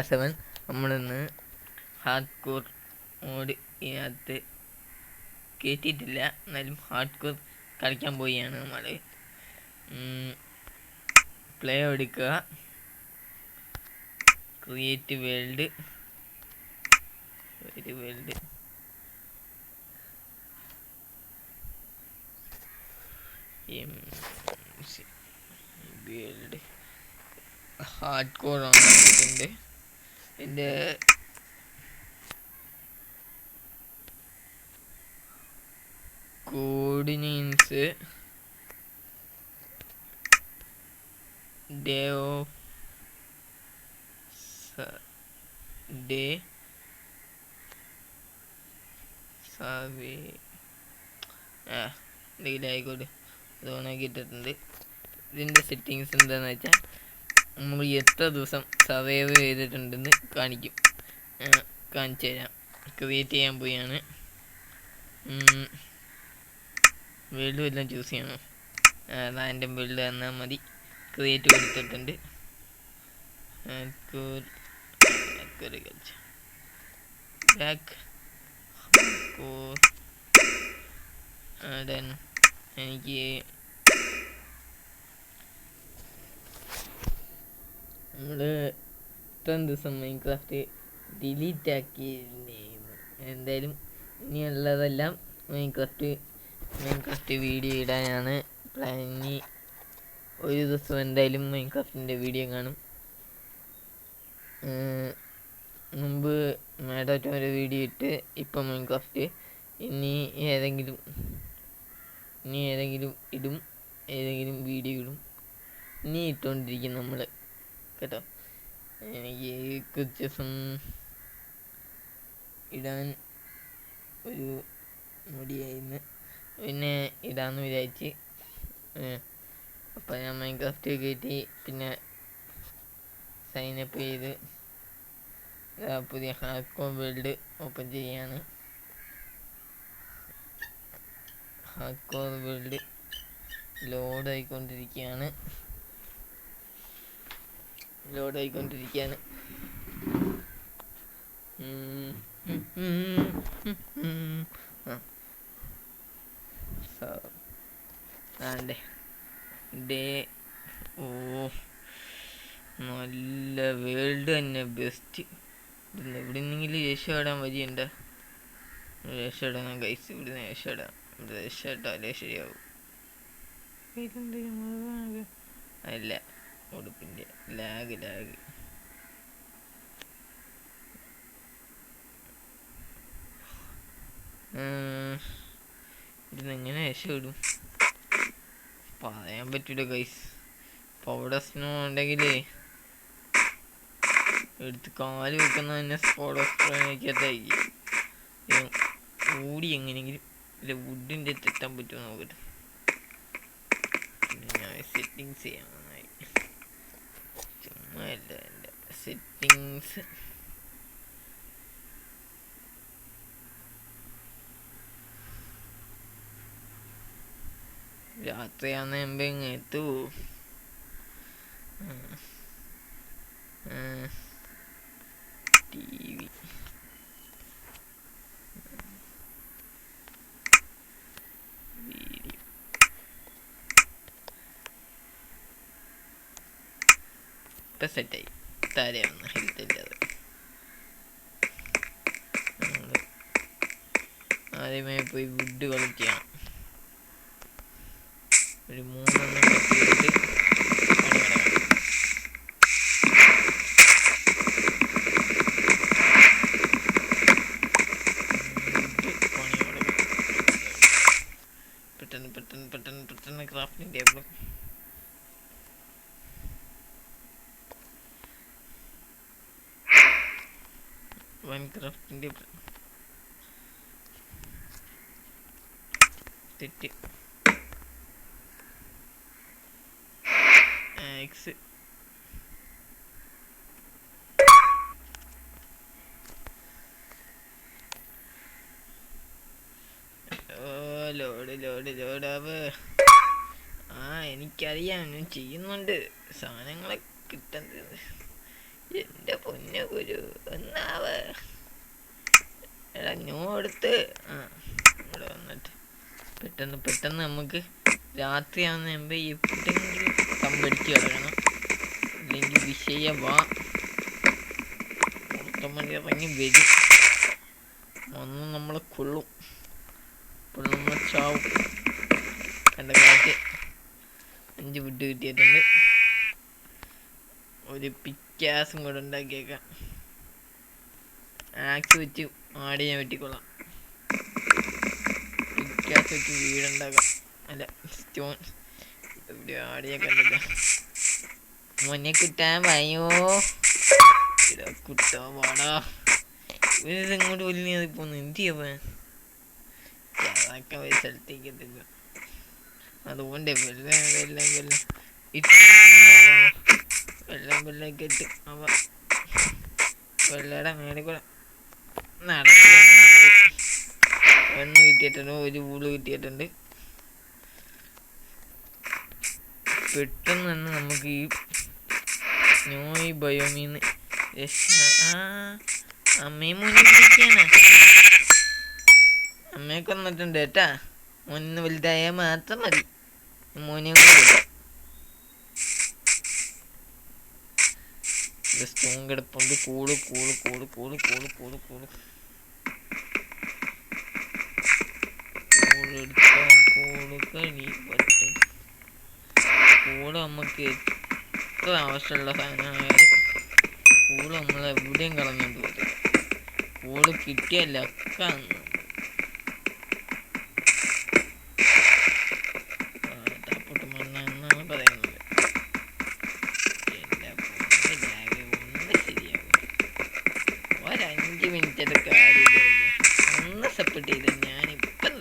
7 നമ്മളിന്ന് hard core mode ഇതിനകത്ത് കയറ്റിയിട്ടില്ല, എന്നാലും ഹാർഡ് കോർ കളിക്കാൻ പോവുകയാണ് നമ്മൾ. പ്ലേ എടുക്കുക, create world world world hard core ആണിട്ടുണ്ട്. എൻ്റെ കോർഡിനേറ്റ്സ് ഡേ സർവേ എന്തെങ്കിലും ആയിക്കോട്ടെ, അത് ഓണാക്കി ഇട്ടിട്ടുണ്ട്. ഇതിൻ്റെ സെറ്റിങ്സ് എന്താണെന്ന് വെച്ചാൽ നമ്മൾ എത്ര ദിവസം സർവൈവ് ചെയ്തിട്ടുണ്ടെന്ന് കാണിച്ചു തരാം. ക്രിയേറ്റ് ചെയ്യാൻ പോയാണ്. വേൾഡ് എല്ലാം ചൂസ് ചെയ്യണം. റാൻഡം വേൾഡ് എന്നാൽ മതി. ക്രിയേറ്റ് കൊടുത്തിട്ടുണ്ട്. ബാക്ക് എനിക്ക് നമ്മൾ ഇത്രയും ദിവസം മൈൻക്രാഫ്റ്റ് ഡിലീറ്റ് ആക്കിയിരുന്നു. എന്തായാലും ഇനിയുള്ളതെല്ലാം മൈൻക്രാഫ്റ്റ് വീഡിയോ ഇടാനാണ് പ്ലാൻ. ഇനി ഒരു ദിവസം എന്തായാലും മൈൻക്രാഫ്റ്റിൻ്റെ വീഡിയോ കാണും. മുമ്പ് മാഡോറ്റോയുടെ വീഡിയോ ഇട്ട് ഇപ്പം മൈൻക്രാഫ്റ്റ് ഇനി ഏതെങ്കിലും ഇടും, ഏതെങ്കിലും വീഡിയോ ഇടും. ഇനി ഇട്ടുകൊണ്ടിരിക്കും നമ്മൾ കേട്ടോ. എനിക്ക് കുറച്ച് ദിവസം ഇടാൻ ഒരു മടിയായിരുന്നു, പിന്നെ ഇടാമെന്ന് വിചാരിച്ച്. അപ്പോൾ ഞാൻ മൈൻക്രാഫ്റ്റ് കയറ്റി, പിന്നെ സൈനപ്പ് ചെയ്ത് പുതിയ ഹാർഡ് കോർ വേൾഡ് ഓപ്പൺ ചെയ്യാണ്. ഹാർഡ് കോർ വേൾഡ് ലോഡായിക്കൊണ്ടിരിക്കുകയാണ്. നല്ല വേൾഡ് തന്നെ, ബെസ്റ്റ്. ഇവിടെ നിന്നെങ്കിലും രക്ഷപ്പെടാൻ വഴിയുണ്ട്. രക്ഷപ്പെടണം ഗൈസ്, ഇവിടുന്ന് രക്ഷപ്പെട്ടാലേ ശരിയാവും. അല്ല, ഉടുപ്പിൻ്റെ ലാഗ് ഇവിടുന്ന് എങ്ങനെ രക്ഷപ്പെടും പറയാൻ പറ്റൂല ഗൈസ്. പൗഡർ സ്നോ ഉണ്ടെങ്കിലേ എടുത്ത് കാല് വെക്കുന്ന തന്നെ പൗഡർ സ്നോയ്ക്കകത്തായിരിക്കും. ഓടി എങ്ങനെയെങ്കിലും ഇല്ല വുഡിൻ്റെ തെറ്റാൻ പറ്റുമോ നോക്കട്ടെ. പിന്നെ ഞാൻ സെറ്റിങ്സ് ചെയ്യാനായി ചുമ്മാ അല്ല എൻ്റെ സെറ്റിങ്സ്. രാത്രിയാകുന്ന ഇങ്ങ് എത്തുമോ? TV വീഡിയോ ഇപ്പം സെറ്റായി. താരയാണ് ഹെൽത്തിൻ്റെ അത്. ആദ്യമേ പോയി വുഡ് കളക്ട് ചെയ്യണം. ഒരു 3 കത്തിയിട്ട് പെട്ടെന്ന് ക്രാഫ്റ്റിംഗ് ടേബിൾ. ക്രാഫ്റ്റിംഗ് ടേബിൾ തെറ്റ്. എക്സ് ലോഡാവ്. എനിക്കറിയാം, ഞാൻ ചെയ്യുന്നുണ്ട്. സാധനങ്ങളെ കിട്ടുന്നത് എൻ്റെ പൊന്നു ഗുരു എന്നാവ് എടാ ന്യൂ എടുത്ത് ഇവിടെ വന്നിട്ട് പെട്ടെന്ന് നമുക്ക് രാത്രിയാവുന്ന മുമ്പ് എവിടെയെങ്കിലും കമ്പടിച്ച് കിടക്കണം. അല്ലെങ്കിൽ വിഷയവാ പുറത്തമ്മണി ഇറങ്ങി വരും, വന്ന് നമ്മളെ കൊള്ളും, അപ്പോൾ നമ്മൾ ചാവും. കണ്ട കാറ്റ് 5 വിട്ട് കിട്ടിയിട്ടുണ്ട്. ഒരു പിക്കാസും കൂടെ ഉണ്ടാക്കിയേക്കാം. ആക്സ് വെച്ച് ആടി ഞാൻ വെട്ടിക്കൊള്ളാം. പിക്കാസ് വെച്ച് വീടുണ്ടാക്കാം. അല്ല സ്റ്റോൺ ഇവിടെ ആടിയെ കണ്ടില്ല. മോനെ കുട്ടാൻ വയ്യോ കുട്ടാ വാടാ. ഇവരിങ്ങോട്ട് വലിയ പോന്നു. എന്ത് ചെയ്യാൻ ഒരു സ്ഥലത്തേക്ക് എത്തില്ല. അതുകൊണ്ട് വെള്ളമൊക്കെ ഇട്ട് അവ വെള്ളയുടെ മേലെ കൂടെ ഒന്ന് കിട്ടിയിട്ടുണ്ട്. ഒരു വൂള് കിട്ടിയിട്ടുണ്ട്. പെട്ടെന്ന് തന്നെ നമുക്ക് ഈ നോയ് ബയോമീന്ന് അമ്മയെ മുന്നിൽ പിടിക്കാണ്. അമ്മയെ കൊന്നിട്ടുണ്ട് കേട്ടാ. മോന് വലുതായാൽ മാത്രം മതി. മോനെ സ്റ്റോൺ കിടപ്പുണ്ട്. കൂട് നമുക്ക് എത്ര ആവശ്യമുള്ള സാധനമായാലും കൂട് നമ്മൾ എവിടെയും കളഞ്ഞോണ്ട് പോകത്തില്ല. കൂട് കിട്ടിയല്ല ഒക്കെ താപ്പോട്ട് മണ്ണാണെന്നാണ് പറയുന്നത്. എൻ്റെ ഒന്ന് ശരിയാകും. 5 മിനിറ്റ് കാര്യമില്ല. ഒന്ന് സപ്പോർട്ട് ചെയ്ത് ഞാനിപ്പം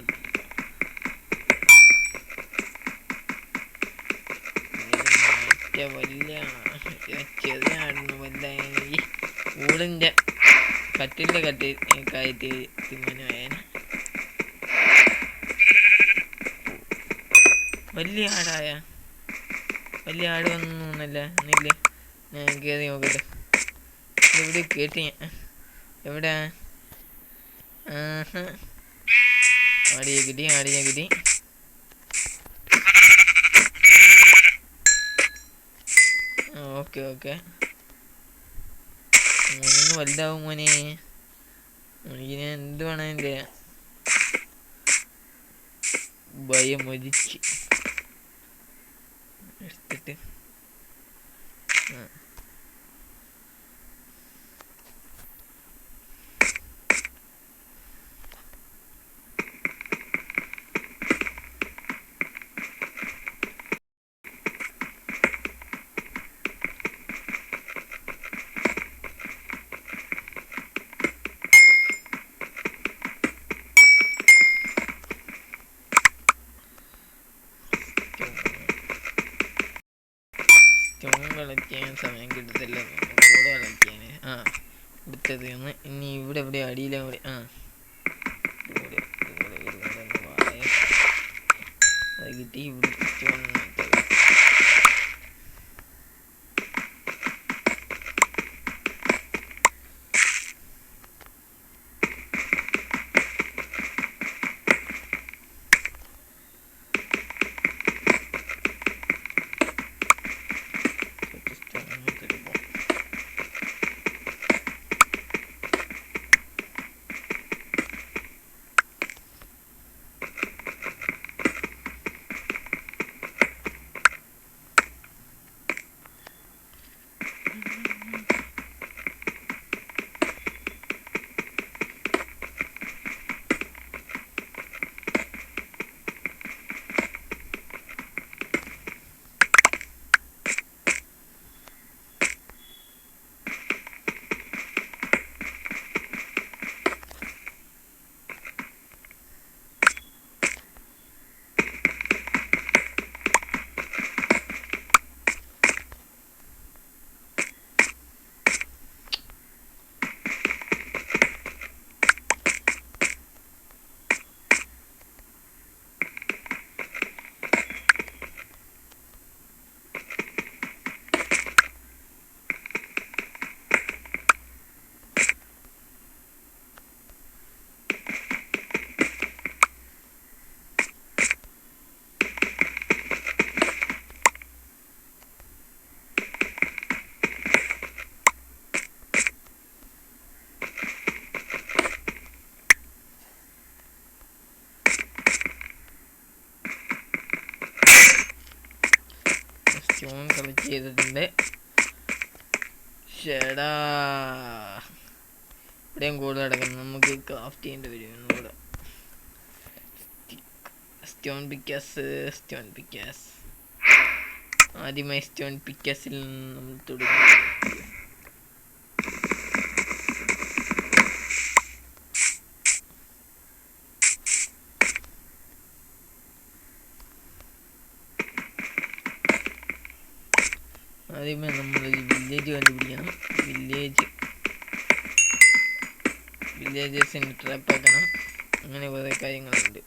വലിയ ചെറിയ ആടുന്നു. വലുതായി ഊടിൻ്റെ കട്ടിലിൻ്റെ കയറ്റി തിമ്മനായന. വലിയ ആട് വന്നൊന്നുമല്ല. എന്നില്ല ഞാൻ കയറി നോക്കട്ടെ. ഇവിടെ കേട്ടി എവിടെ ആടിയെ കിട്ടി. ഓക്കെ മോനൊന്ന് വലുതാവും. മോനെ മോനിക്ക് ഞാൻ എന്ത് വേണം എൻ്റെ ഭയം ഒലിച്ച് എടുത്തിട്ട് കളക്ട് ചെയ്യാൻ സമയം കിട്ടത്തില്ല. കൂടെ കളക്ട് ചെയ്യാൻ എടുത്തത് ഇനി ഇവിടെ എവിടെ അടിയിലും കൂടി അത് കിട്ടി. ഇവിടെ ഇവിടെയും കൂടുതൽ കിടക്കുന്നു. നമുക്ക് ക്രാഫ്റ്റ് ചെയ്യേണ്ടി വരും ഒന്നുകൂടെ. സ്റ്റോൺ പിക്കാസ് ആദ്യമായി സ്റ്റോൺ പിക്കാസിൽ നിന്ന് നമ്മൾ തുടങ്ങി. ആദ്യമേ നമ്മളൊരു വില്ലേജ് കണ്ടുപിടിക്കണം. വില്ലേജസിന് ട്രാപ്പ് ആക്കണം. അങ്ങനെ കുറേ കാര്യങ്ങളുണ്ട്.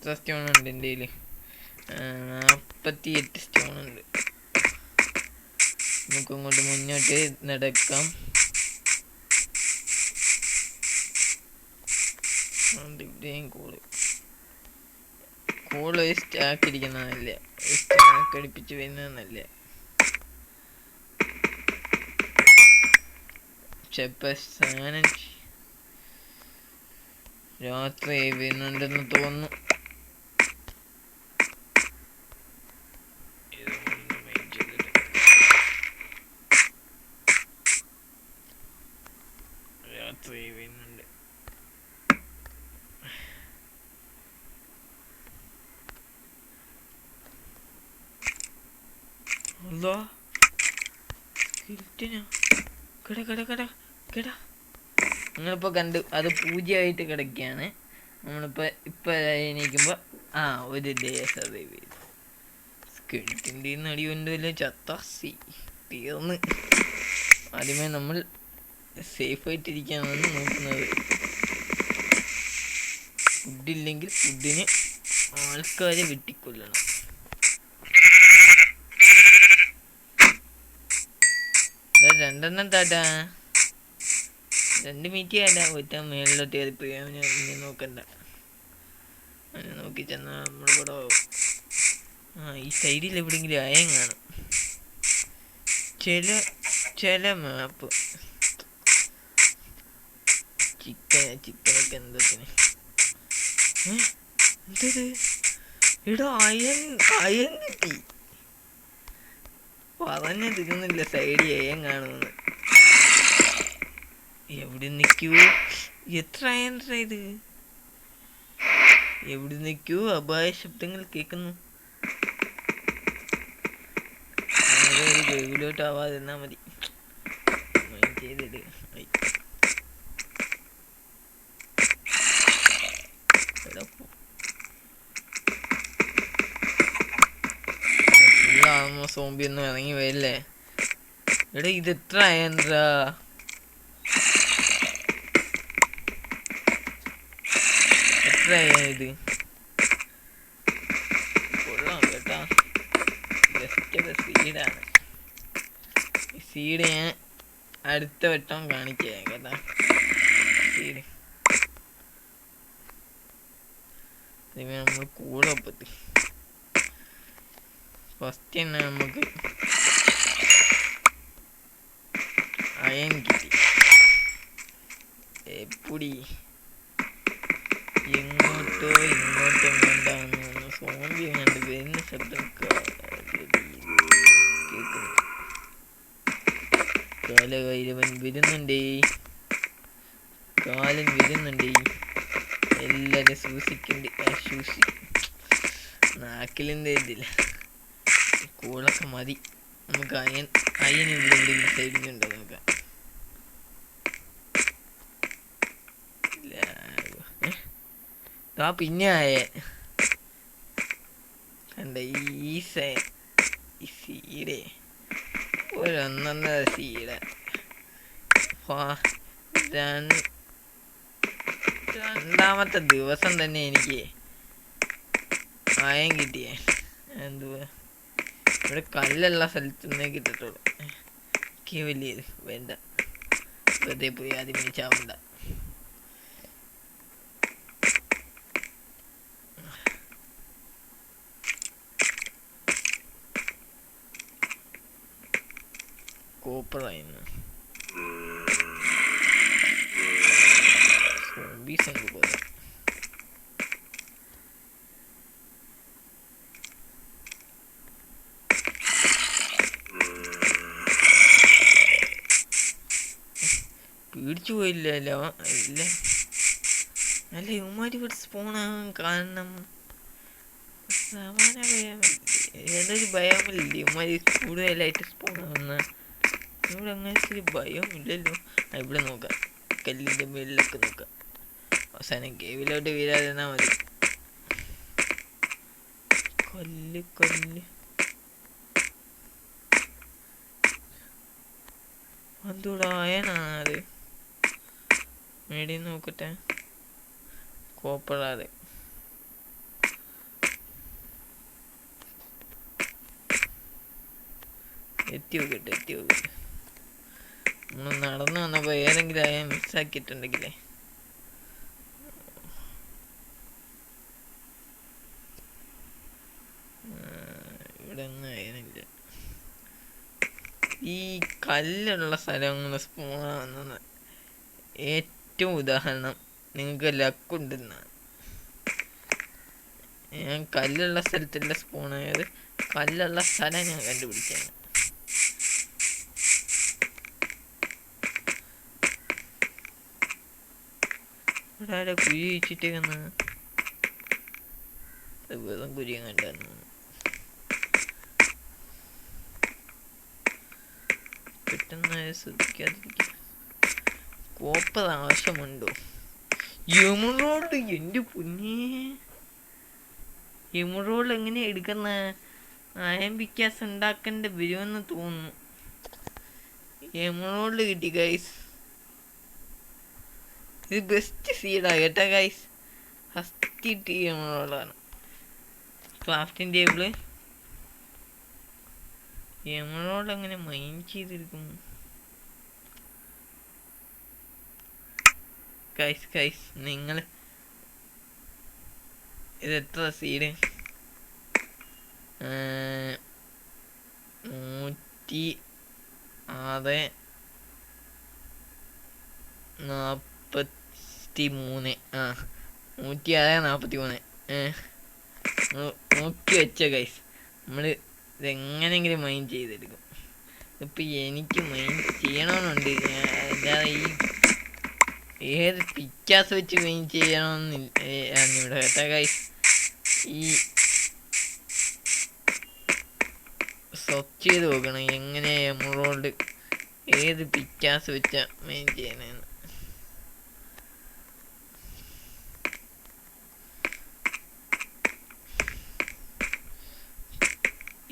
എത്ര സ്റ്റോൺ ഉണ്ട് എൻ്റെ കയ്യിൽ? 48 സ്റ്റോൺ ഉണ്ട്. നമുക്ക് അങ്ങോട്ട് മുന്നോട്ട് നടക്കാം. ഇവിടെയും കോള് സ്റ്റാക്ക് ഇരിക്കുന്നതല്ല, സ്റ്റാക്ക് അടിപ്പിച്ച് വരുന്നതെന്നല്ല. സാധനം രാത്രി വരുന്നുണ്ടെന്ന് തോന്നുന്നു. നിങ്ങളിപ്പോൾ കണ്ടു, അത് പൂജയായിട്ട് കിടക്കുകയാണ്. നമ്മളിപ്പോൾ എണീക്കുമ്പോൾ ഒരു ഡേ സർവൈവ് ചെയ്തു. സ്കെൽറ്റിൻ്റെ നടി കൊണ്ടുവല്ല ചത്താസി തീർന്ന്. ആദ്യമേ നമ്മൾ സേഫായിട്ടിരിക്കാനാണ് നോക്കുന്നത്. ഫുഡില്ലെങ്കിൽ ഫുഡിന് ആൾക്കാരെ വെട്ടിക്കൊല്ലണം. രണ്ടെണ്ണം താട്ടാ, 2 മീറ്റ് ചെയ്യണ്ട. ഒറ്റ മേളിലോട്ട് കയറിപ്പോയി. അവനെ നോക്കണ്ട, അവനെ നോക്കി ചെന്നാൽ നമ്മളിവിടെ ഈ സൈഡിൽ എവിടെയെങ്കിലും അയം കാണും. ചില മാപ്പ് ചിക്കനൊക്കെ എന്തത്തിന് എന്തത്? എടാ അയൻ കിട്ടി. പറഞ്ഞ തിരുന്നില്ല സൈഡിൽ അയം കാണുമെന്ന്. എവിടെ നിൽക്കൂ? എത്ര അയൻട്രാ ഇത്? എവിടെ നിൽക്കൂ? അപായ ശബ്ദങ്ങൾ കേൾക്കുന്നു. ഒരു ഗവിലോട്ടാവാതിരുന്നാ മതി. ചെയ്തിട്ട് സോംബി ഒന്നും ഇറങ്ങി വരില്ലേ? എടാ ഇത് എത്ര അയൻട്രാ? എത്ര അയൻ ഇത്? കൊള്ളാം കേട്ടാ. ജസ്റ്റ് സീഡാണ്. ഈ സീഡ് ഞാൻ അടുത്ത വട്ടം കാണിക്കാം കേട്ടാ. സീഡ് നമ്മൾ കൂടെ പറ്റി. ഫസ്റ്റ് തന്നെ നമുക്ക് അയൻ കിട്ടി. എപ്പടി ഇങ്ങോട്ടോ എങ്ങോട്ടാണെന്ന് സോംബി കണ്ട് വരുന്ന ശബ്ദം കേൾക്കുന്നു. കാലകൈരവൻ വരുന്നുണ്ടേ, കാലൻ വരുന്നുണ്ടേ. എല്ലാരും സൂക്ഷിക്കണ്ടേ. നാക്കിലെന്താ ഇതില്ല, കൂളൊക്കെ മതി. നമുക്ക് അയൻ ഇവിടെ എന്തെങ്കിലും സൈഡിലുണ്ടോ നോക്കാം. പിന്നെ കണ്ട ഈ സീഡേ ഒരൊന്നൊന്നര സീഡ. രണ്ടാമത്തെ ദിവസം തന്നെ എനിക്ക് അയൻ കിട്ടിയേ. എന്തുവാ ഇവിടെ കല്ലുള്ള സ്ഥലത്ത് നിന്നേ കിട്ടത്തുള്ളൂ. വലിയത് വേണ്ട. വെറുതെ പോയി ആദ്യമേ ചാവണ്ട. കോപ്പറായിരുന്നു സോംബീസ് അങ്ങ് പോലെ. പേടിച്ചു പോയില്ലല്ലോ. ഇല്ല അല്ല ഇവന്മാര് ഇവിടെ സ്പോണാകാൻ കാരണം സമാന ഭയം, ഏതൊരു ഭയമില്ല ഇവന്മാര് കൂടുതലായിട്ട് സ്പോണാകുന്ന. ഇവിടെ അങ്ങനത്തെ ഒരു ഭയം ഇല്ലല്ലോ. ഇവിടെ നോക്കാം, കല്ലിൻ്റെ മേളിലൊക്കെ നോക്കാം. അവസാനം കേവിലോട്ട് വീഴാതിരുന്നാൽ മതി. കൊല്ല് കൊല്ല് അതൂടെ അയനാണത്. മേടി നോക്കട്ടെ. കോപ്പറാതെ എത്തി നോക്കട്ടെ. നമ്മൾ നടന്നു വന്നപ്പോൾ ഏതെങ്കിലും അയ മിസ്സാക്കിയിട്ടുണ്ടെങ്കിലേ. ഇവിടെ ഒന്നും അയനില്ല. ഈ കല്ലുള്ള സ്ഥലങ്ങൾ സ്പോണാകുന്ന ഏറ്റവും ഉദാഹരണം നിങ്ങൾക്ക് ലക്കുണ്ടെന്നാണ്. ഞാൻ കല്ലുള്ള സ്ഥലത്തിൻ്റെ സ്പോണായത് കല്ലുള്ള സ്ഥലം ഞാൻ കണ്ടുപിടിച്ചാണ്. ഇവിടെ ആരെ കുഴി വെച്ചിട്ടേക്കുന്ന വെറും കുരിയും കണ്ടെന്നു. പെട്ടെന്ന് ശ്രദ്ധിക്കാതിരിക്കുക. കോപ്പർ ആവശ്യമുണ്ടോ? എമറോൾഡ്, എൻ്റെ പൊന്നേ, എമറോൾഡ് എങ്ങനെയാ എടുക്കുന്ന? അയൺ പിക്കാസ് ഉണ്ടാക്കേണ്ടി വരുമെന്ന് തോന്നുന്നു. എമറോൾഡ് കിട്ടി ഗൈസ്. ഇത് ബെസ്റ്റ് സീഡാ കേട്ടോ guys. First tea എമറോൾഡാണ്. Crafting table emerald എങ്ങനെ മൈൻഡ് ചെയ്തെടുക്കും? ഗൈസ് നിങ്ങൾ ഇതെത്ര സീഡ്? 106 43. 106 43 നോക്കി വെച്ച ഗൈസ്. നമ്മൾ ഇതെങ്ങനെയെങ്കിലും മൈൻഡ് ചെയ്തെടുക്കും. ഇപ്പം എനിക്ക് മൈൻഡ് ചെയ്യണമെന്നുണ്ട്. അല്ലാതെ ഈ ഏത് പിക്കാസ് വെച്ച് മൈൻഡ് ചെയ്യണമെന്നില്ല ഇവിടെ കേട്ടോ ഗൈസ്. ഈ സെർച്ച് ചെയ്ത് നോക്കണം എങ്ങനെ എമറോൾഡ് ഏത് പിക്കാസ് വെച്ചാ മൈൻഡ് ചെയ്യണമെന്ന്.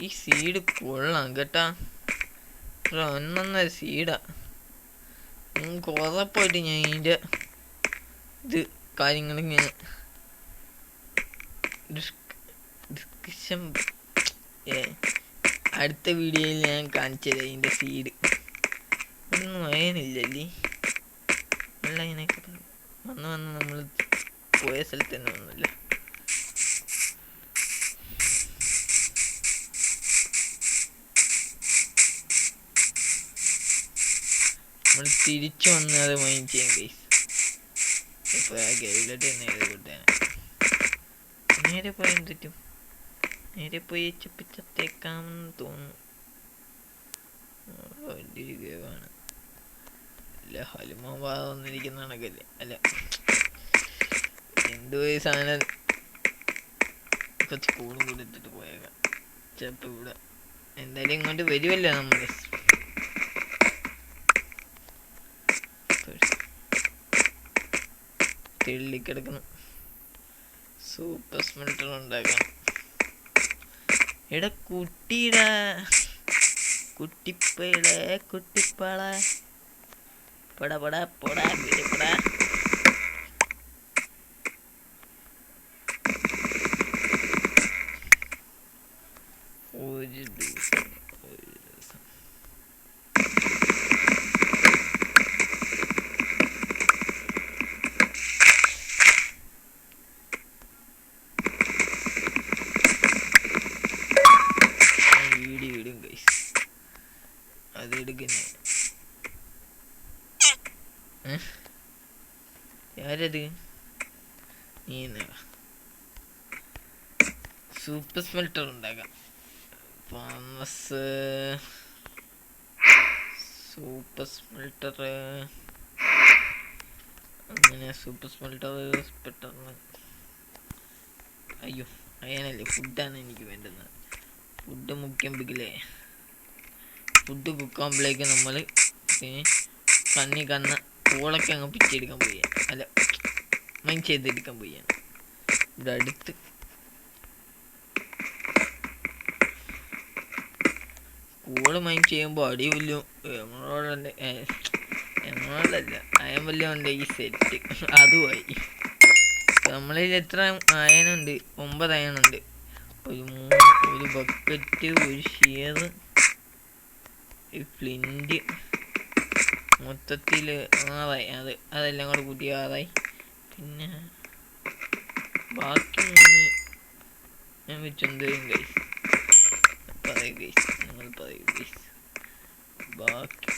ഈ സീഡ് കൊള്ളാം കേട്ടാ. ഒന്നൊന്നര സീഡാ. നിങ്ങൾക്ക് ഉറപ്പായിട്ട് ഞാൻ ഇതിൻ്റെ ഇത് കാര്യങ്ങളിങ്ങനെ ഡിസ്ക്രിപ്ഷൻ അടുത്ത വീഡിയോയിൽ ഞാൻ കാണിച്ചു തരാം. ഇതിൻ്റെ സീഡ് ഒന്നും അയനില്ലല്ലേ. അല്ല ഇതിനൊക്കെ വന്ന് നമ്മൾ പോയ സ്ഥലത്ത് തന്നെ ഒന്നുമില്ല. നമ്മൾ തിരിച്ചു വന്ന് അത് മൈൻഡ് ചെയ്യാം ഗൈസ്. ഇപ്പോൾ ആ ഗൈഡിലോട്ട് നേരെ കൂട്ടാൻ നേരെ പോയാൽ തെറ്റും. നേരെ പോയി ചപ്പിച്ചത്തേക്കാമെന്ന് തോന്നുന്നു. വലിയൊരു ഗേവാണ്. അല്ല ഹലുമാവാതെ വന്നിരിക്കുന്ന കണക്കല്ലേ. അല്ല എന്തോ ഈ സാധനം കുറച്ച് കൂടും കൂടി ഇട്ടിട്ട് പോയേക്കാം. ചിലപ്പോൾ ഇവിടെ എന്തായാലും ഇങ്ങോട്ട് വരുമല്ലോ നമ്മൾ. തെള്ളിക്കിടക്കണം. സൂപ്പർ സ്മെൽട്ടർ ഉണ്ടാക്കണം. എടാ കുട്ടിയുടെ കുട്ടിപ്പയുടെ കുട്ടിപ്പാള പട പട പൊടാ വീടപ്പെടാ. ഒരു ദിവസം ആരത്? നീ സൂപ്പർ സ്മെൽറ്റർ ഉണ്ടാക്കാം. സൂപ്പർ സ്മെൽറ്റർ അങ്ങനെ സൂപ്പർ സ്മെൽറ്റർ പെട്ടെന്ന്. അയ്യോ അയനല്ലേ, ഫുഡാണ് എനിക്ക് വേണ്ടുന്നത്. ഫുഡ് മുഖ്യം ബിഗിലേ. ഫുഡ് കുക്കാകുമ്പോഴേക്ക് നമ്മൾ കണ്ണി കന്ന പൂളൊക്കെ അങ്ങ് പിച്ചെടുക്കാൻ പോയി. അല്ല, മൈൻഡ് ചെയ്തെടുക്കാൻ പോയാണ്. ഇവിടെ അടുത്ത് കൂള് മൈൻഡ് ചെയ്യുമ്പോൾ അടിപൊളിയോ എമറോളല്ല അയമ്പല്ലോ ഉണ്ട് ഈ സെറ്റ്. അതുമായി നമ്മളിൽ എത്ര അയനുണ്ട്? 9 അയനുണ്ട്. ഒരു ബക്കറ്റ്, ഒരു ഷിയർ, ഫ്ലിൻറ്റ്, മൊത്തത്തിൽ 6 ആയി. അതെല്ലാം കൂടെ കൂട്ടി 6 ആയി. പിന്നെ ബാക്കി ഞാൻ വെച്ചെന്ത് ഗൈസ് പറയൂ ഗൈസ്, നിങ്ങൾ പറയൂ ഗൈസ്. ബാക്കി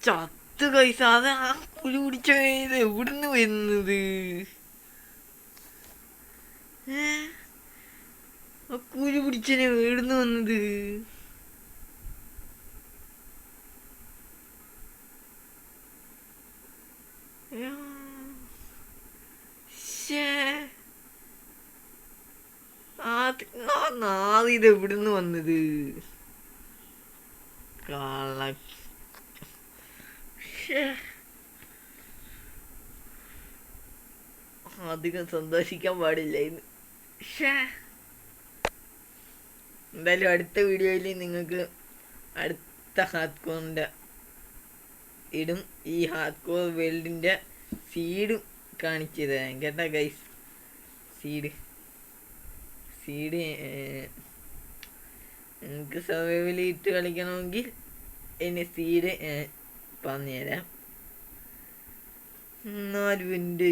ചത്ത് ഗൈസ്. അത് ആ കുരു പിടിച്ച എവിടുന്ന് വരുന്നത്? ആ കുരു പിടിച്ചനെ എവിടുന്ന് വന്നത്? ഇത് എവിടുന്ന് വന്നത്? അധികം സന്തോഷിക്കാൻ പാടില്ല ഇന്ന്. എന്തായാലും അടുത്ത വീഡിയോയിൽ നിങ്ങൾക്ക് അടുത്ത ഹാർഡ് കോറിൻ്റെ ഇടും. ഈ ഹാർഡ് കോർ വേൾഡിൻ്റെ സീഡും കാണിച്ചു തരാം കേട്ടാ ഗൈസ്. സീഡ് നിങ്ങൾക്ക് സർവൈവൽ ഇട്ട് കളിക്കണമെങ്കിൽ എന്നെ സീഡ് പറഞ്ഞുതരാം. എന്നാലും എൻ്റെ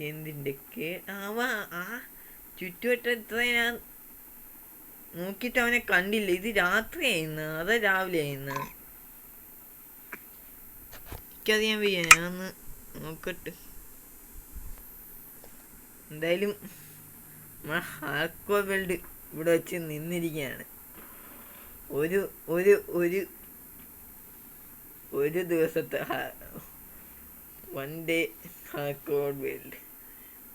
എന്തിൻ്റെയൊക്കെ ആ ചുറ്റുവട്ടത്ത് ഞാൻ നോക്കിയിട്ട് അവനെ കണ്ടില്ല. ഇത് രാത്രി ആയിരുന്നു അതോ രാവിലെ ആയിരുന്നു എനിക്കറിയാൻ വയ്യ. ഞാനൊന്ന് നോക്കട്ടെ. എന്തായാലും നമ്മുടെ ഹാർഡ്കോർ വേൾഡ് ഇവിടെ വെച്ച് നിന്നിരിക്കുകയാണ്. ഒരു ദിവസത്തെ 1 ഡേ ഹാർഡ്കോർ വേൾഡ്.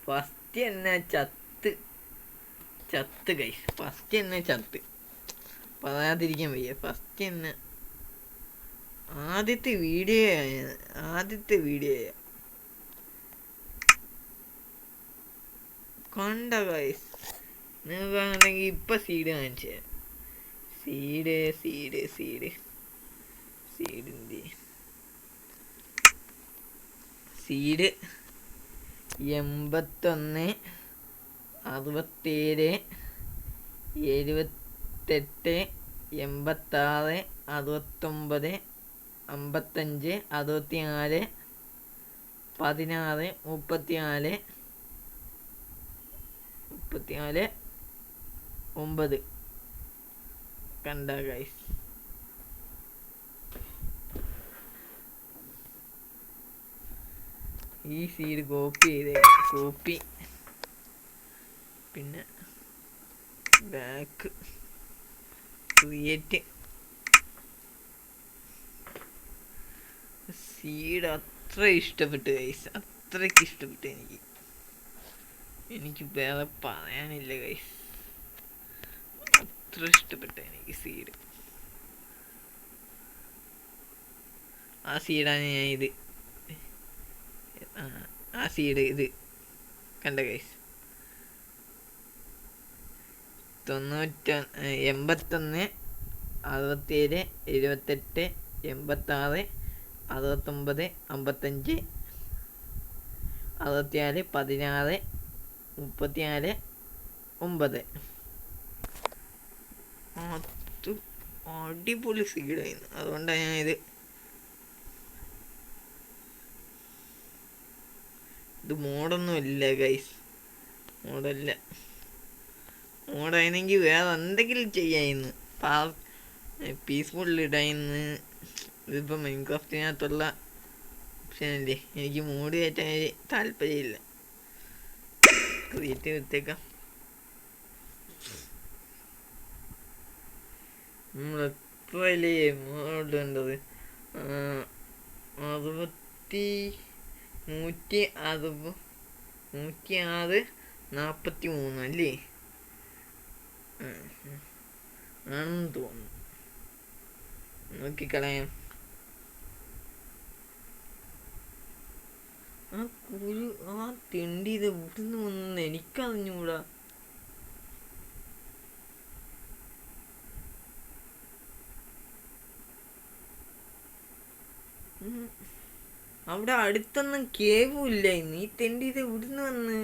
ഫസ്റ്റ് തന്നെ ചത്ത് ഗൈസ്. ഫസ്റ്റ് തന്നെ ചത്ത് പറയാതിരിക്കാൻ വയ്യ. ഫസ്റ്റ് തന്നെ ആദ്യത്തെ വീഡിയോ കണ്ട ഗൈസ്. നിങ്ങൾക്കാണെങ്കിൽ ഇപ്പം സീഡ് കാണിച്ചു തരാം. സീഡ് 81, 67, 78, 86, 69, 55, 64, 16, 34, 9 കണ്ട ഗൈസ്. ഈ സീഡ് കോപ്പി പിന്നെ ബാക്ക് ക്രിയേറ്റ്. സീഡ് അത്ര ഇഷ്ടപ്പെട്ടു ഗൈസ്, അത്രയ്ക്ക് ഇഷ്ടപ്പെട്ടു. എനിക്ക് വേറെ പറയാനില്ല ഗൈസ്, അത്ര ഇഷ്ടപ്പെട്ടു എനിക്ക് സീഡ്. ആ സീഡാണ് ഞാൻ ഇത് കണ്ട ഗൈസ്. 81, 67, 67, 78, 86, 69, 55, 64, 16, 34, 9. അത് അടിപൊളി സീഡായിരുന്നു. അതുകൊണ്ടാണ് ഞാൻ ഇത് മോഡൊന്നും ഇല്ല ഗൈസ്, മോഡല്ല. മോഡായിരുന്നെങ്കിൽ വേറെ എന്തെങ്കിലും ചെയ്യായിരുന്നു. പീസ്ഫുൾ ഇടായിരുന്നു. ഇതിപ്പോൾ മൈൻക്രാഫ്റ്റിനകത്തുള്ള ഓപ്ഷനല്ലേ. എനിക്ക് മോഡ് കയറ്റാൻ താല്പര്യമില്ല. ക്രിയേറ്റീവ് എടുത്തേക്കാം. നമ്മൾ എത്രയല്ലേ മോഡ് ഉണ്ടത്? 106 അല്ലേ ആണെന്ന് തോന്നുന്നു. നോക്കിക്കളയാം. ആ തിണ്ടി ഇത് ഇവിടുന്ന് വന്ന് എനിക്കറിഞ്ഞൂടാ. അവിടെ അടുത്തൊന്നും കേവും ഇല്ല. നീ തെണ്ടി ഇത് ഇവിടുന്ന് വന്ന്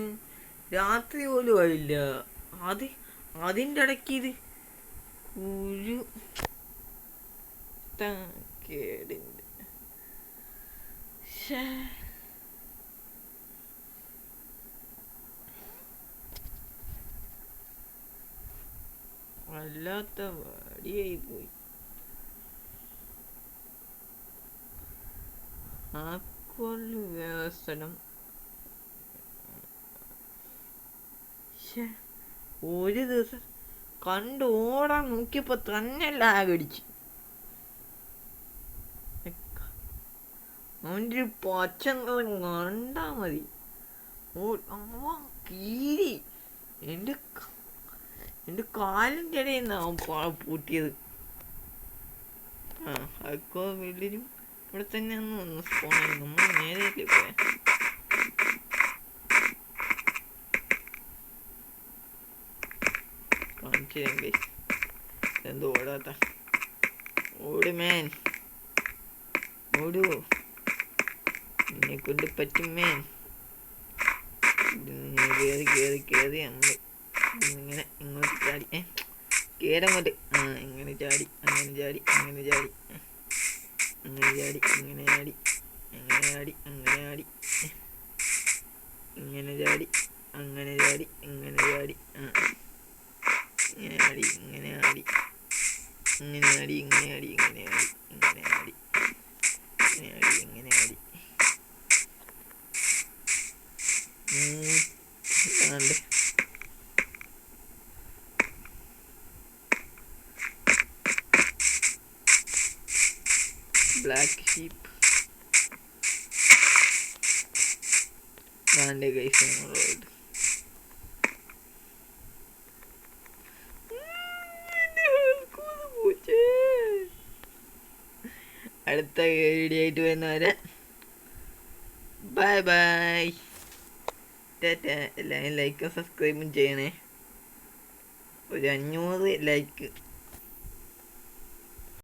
രാത്രി പോലും ആയില്ല. അതിൻ്റെ ഇടയ്ക്ക് ഇത് ഒരു കേടിൻ്റെ വല്ലാത്ത വടിയായി പോയി. വേറെ സ്ഥലം. ഒരു ദിവസം കണ്ട് ഓടാൻ നോക്കിയപ്പോ തന്നെ ലാഗടിച്ച്. അവൻ്റെ ഒരു പച്ച കണ്ടാ മതി. കീരി എൻ്റെ കാലിൻ്റെ ഇടയിൽ നിന്ന് അവൻ പൂട്ടിയത്. അക്കോ വീട്ടിലും ഇവിടെ തന്നെ ഒന്ന് സ്പോണായി. നമ്മൾ നേരെയല്ലേ പോയാ. കാണിച്ചേ എന്തോ ഓടാത്ത. ഓട് മേൻ, ഓടൂ, എന്നെ കൊണ്ട് പറ്റും മേൻ. കയറി കയറി കയറി നമ്മൾ ഇങ്ങനെ ഇങ്ങോട്ട് ചാടി. കേരങ്ങോട്ട് ഇങ്ങനെ ചാടി, അങ്ങനെ ചാടി, അങ്ങനെ ചാടി, അങ്ങനെ ചാടി, ഇങ്ങനെ ചാടി, അങ്ങനെ ചാടി, അങ്ങനെ ചാടി, ഇങ്ങനെ ചാടി, അങ്ങനെ ചാടി, ഇങ്ങനെ ചാടി, ഇങ്ങനെ ആടി, ഇങ്ങനെ ആടി, ഇങ്ങനെ ആടി, ഇങ്ങനെ ആടി, ഇങ്ങനെ ആടി, ഇങ്ങനെ ആടി, ഇങ്ങനെ ആടി, ഇങ്ങനെ ആടി. ബ്ലാക്ക് ഷീപ്പ് നാൻ്റെ കൈസ് റോഡ്. അടുത്ത വീഡിയോ ആയിട്ട് വരുന്നവരെ ബൈ ബൈ. എല്ലാവരും ലൈക്കും സബ്സ്ക്രൈബും ചെയ്യണേ. ഒരു 500 ലൈക്ക്